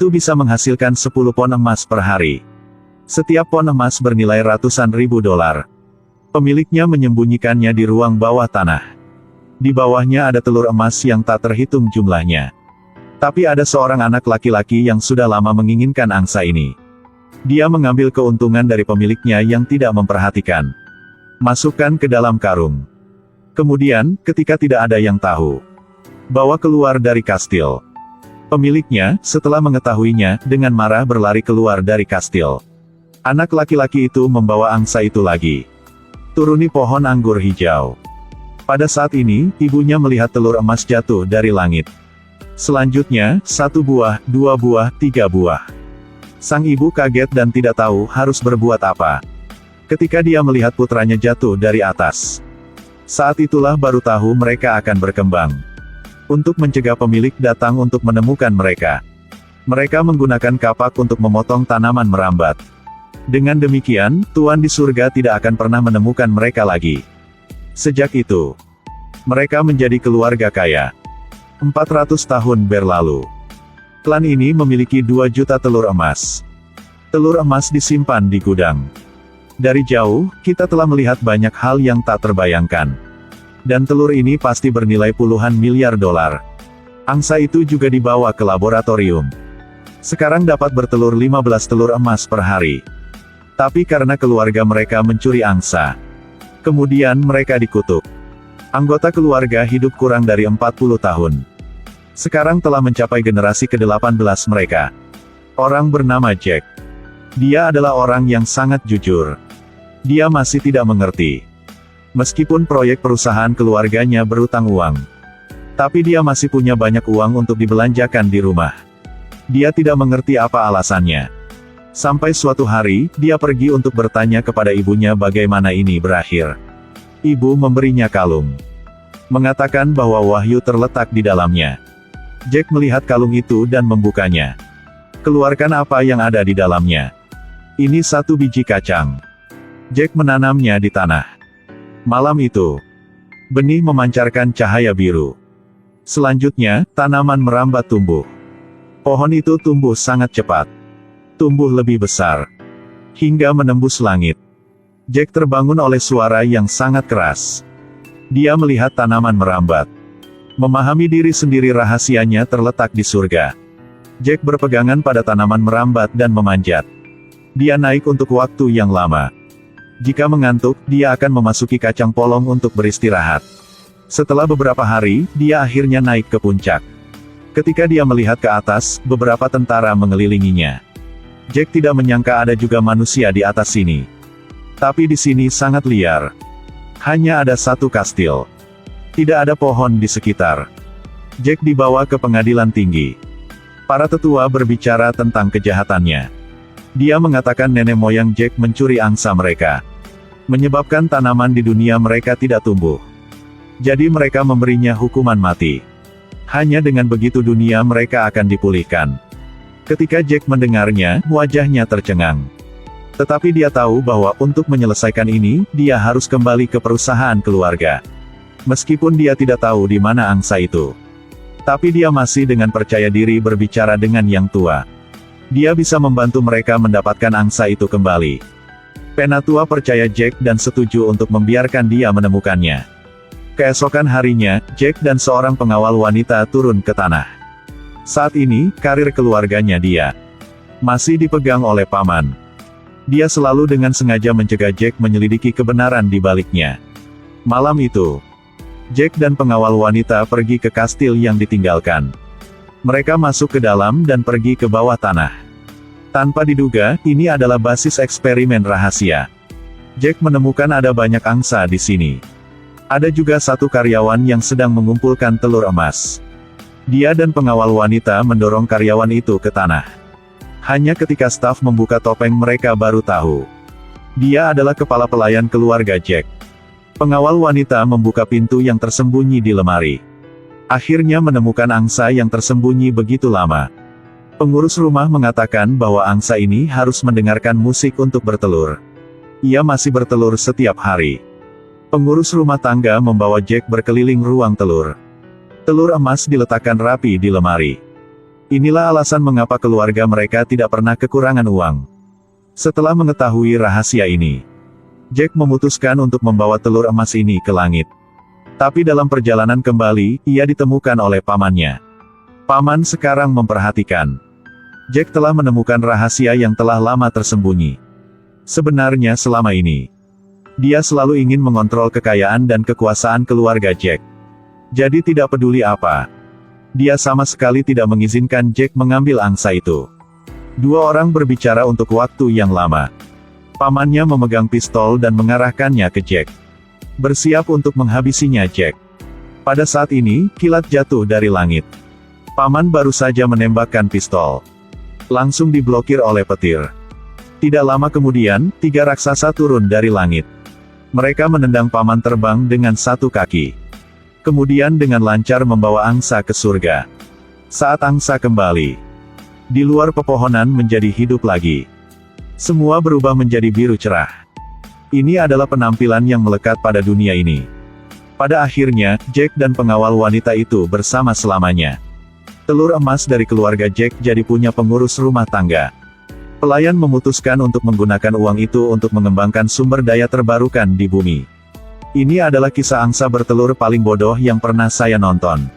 Itu bisa menghasilkan 10 pon emas per hari. Setiap pon emas bernilai ratusan ribu dolar. Pemiliknya menyembunyikannya di ruang bawah tanah. Di bawahnya ada telur emas yang tak terhitung jumlahnya. Tapi ada seorang anak laki-laki yang sudah lama menginginkan angsa ini. Dia mengambil keuntungan dari pemiliknya yang tidak memperhatikan. Masukkan ke dalam karung. Kemudian, ketika tidak ada yang tahu, bawa keluar dari kastil. Pemiliknya, setelah mengetahuinya, dengan marah berlari keluar dari kastil. Anak laki-laki itu membawa angsa itu lagi. Turuni pohon anggur hijau. Pada saat ini, ibunya melihat telur emas jatuh dari langit. Selanjutnya, 1 buah, 2 buah, 3 buah. Sang ibu kaget dan tidak tahu harus berbuat apa. Ketika dia melihat putranya jatuh dari atas. Saat itulah baru tahu mereka akan berkembang. Untuk mencegah pemilik datang untuk menemukan mereka. Mereka menggunakan kapak untuk memotong tanaman merambat. Dengan demikian, Tuan di surga tidak akan pernah menemukan mereka lagi. Sejak itu, mereka menjadi keluarga kaya. 400 tahun berlalu. Klan ini memiliki 2 juta telur emas. Telur emas disimpan di gudang. Dari jauh, kita telah melihat banyak hal yang tak terbayangkan. Dan telur ini pasti bernilai puluhan miliar dolar. Angsa itu juga dibawa ke laboratorium. Sekarang dapat bertelur 15 telur emas per hari. Tapi karena keluarga mereka mencuri angsa, kemudian mereka dikutuk. Anggota keluarga hidup kurang dari 40 tahun. Sekarang telah mencapai generasi ke-18 mereka. Orang bernama Jack. Dia adalah orang yang sangat jujur. Dia masih tidak mengerti. Meskipun proyek perusahaan keluarganya berutang uang. Tapi dia masih punya banyak uang untuk dibelanjakan di rumah. Dia tidak mengerti apa alasannya. Sampai suatu hari, dia pergi untuk bertanya kepada ibunya bagaimana ini berakhir. Ibu memberinya kalung. Mengatakan bahwa wahyu terletak di dalamnya. Jack melihat kalung itu dan membukanya. Keluarkan apa yang ada di dalamnya. Ini 1 biji kacang. Jack menanamnya di tanah. Malam itu, benih memancarkan cahaya biru. Selanjutnya, tanaman merambat tumbuh. Pohon itu tumbuh sangat cepat. Tumbuh lebih besar. Hingga menembus langit. Jack terbangun oleh suara yang sangat keras. Dia melihat tanaman merambat. Memahami diri sendiri rahasianya terletak di surga. Jack berpegangan pada tanaman merambat dan memanjat. Dia naik untuk waktu yang lama. Jika mengantuk, dia akan memasuki kacang polong untuk beristirahat. Setelah beberapa hari, dia akhirnya naik ke puncak. Ketika dia melihat ke atas, beberapa tentara mengelilinginya. Jack tidak menyangka ada juga manusia di atas sini. Tapi di sini sangat liar. Hanya ada 1 kastil. Tidak ada pohon di sekitar. Jack dibawa ke pengadilan tinggi. Para tetua berbicara tentang kejahatannya. Dia mengatakan nenek moyang Jack mencuri angsa mereka. Menyebabkan tanaman di dunia mereka tidak tumbuh. Jadi mereka memberinya hukuman mati. Hanya dengan begitu dunia mereka akan dipulihkan. Ketika Jack mendengarnya, wajahnya tercengang. Tetapi dia tahu bahwa untuk menyelesaikan ini, dia harus kembali ke perusahaan keluarga. Meskipun dia tidak tahu di mana angsa itu. Tapi dia masih dengan percaya diri berbicara dengan yang tua. Dia bisa membantu mereka mendapatkan angsa itu kembali. Penatua percaya Jack dan setuju untuk membiarkan dia menemukannya. Keesokan harinya, Jack dan seorang pengawal wanita turun ke tanah. Saat ini, karir keluarganya dia masih dipegang oleh paman. Dia selalu dengan sengaja mencegah Jack menyelidiki kebenaran di baliknya. Malam itu, Jack dan pengawal wanita pergi ke kastil yang ditinggalkan. Mereka masuk ke dalam dan pergi ke bawah tanah. Tanpa diduga, ini adalah basis eksperimen rahasia. Jack menemukan ada banyak angsa di sini. Ada juga 1 karyawan yang sedang mengumpulkan telur emas. Dia dan pengawal wanita mendorong karyawan itu ke tanah. Hanya ketika staf membuka topeng mereka baru tahu. Dia adalah kepala pelayan keluarga Jack. Pengawal wanita membuka pintu yang tersembunyi di lemari. Akhirnya menemukan angsa yang tersembunyi begitu lama. Pengurus rumah mengatakan bahwa angsa ini harus mendengarkan musik untuk bertelur. Ia masih bertelur setiap hari. Pengurus rumah tangga membawa Jack berkeliling ruang telur. Telur emas diletakkan rapi di lemari. Inilah alasan mengapa keluarga mereka tidak pernah kekurangan uang. Setelah mengetahui rahasia ini, Jack memutuskan untuk membawa telur emas ini ke langit. Tapi dalam perjalanan kembali, ia ditemukan oleh pamannya. Paman sekarang memperhatikan. Jack telah menemukan rahasia yang telah lama tersembunyi. Sebenarnya selama ini, dia selalu ingin mengontrol kekayaan dan kekuasaan keluarga Jack. Jadi tidak peduli apa, dia sama sekali tidak mengizinkan Jack mengambil angsa itu. Dua orang berbicara untuk waktu yang lama. Pamannya memegang pistol dan mengarahkannya ke Jack. Bersiap untuk menghabisinya Jack. Pada saat ini, kilat jatuh dari langit. Paman baru saja menembakkan pistol. Langsung diblokir oleh petir. Tidak lama kemudian, 3 raksasa turun dari langit. Mereka menendang paman terbang dengan satu kaki. Kemudian dengan lancar membawa angsa ke surga. Saat angsa kembali, di luar pepohonan menjadi hidup lagi. Semua berubah menjadi biru cerah. Ini adalah penampilan yang melekat pada dunia ini. Pada akhirnya, Jack dan pengawal wanita itu bersama selamanya. Telur emas dari keluarga Jack jadi punya pengurus rumah tangga. Pelayan memutuskan untuk menggunakan uang itu untuk mengembangkan sumber daya terbarukan di bumi. Ini adalah kisah angsa bertelur paling bodoh yang pernah saya nonton.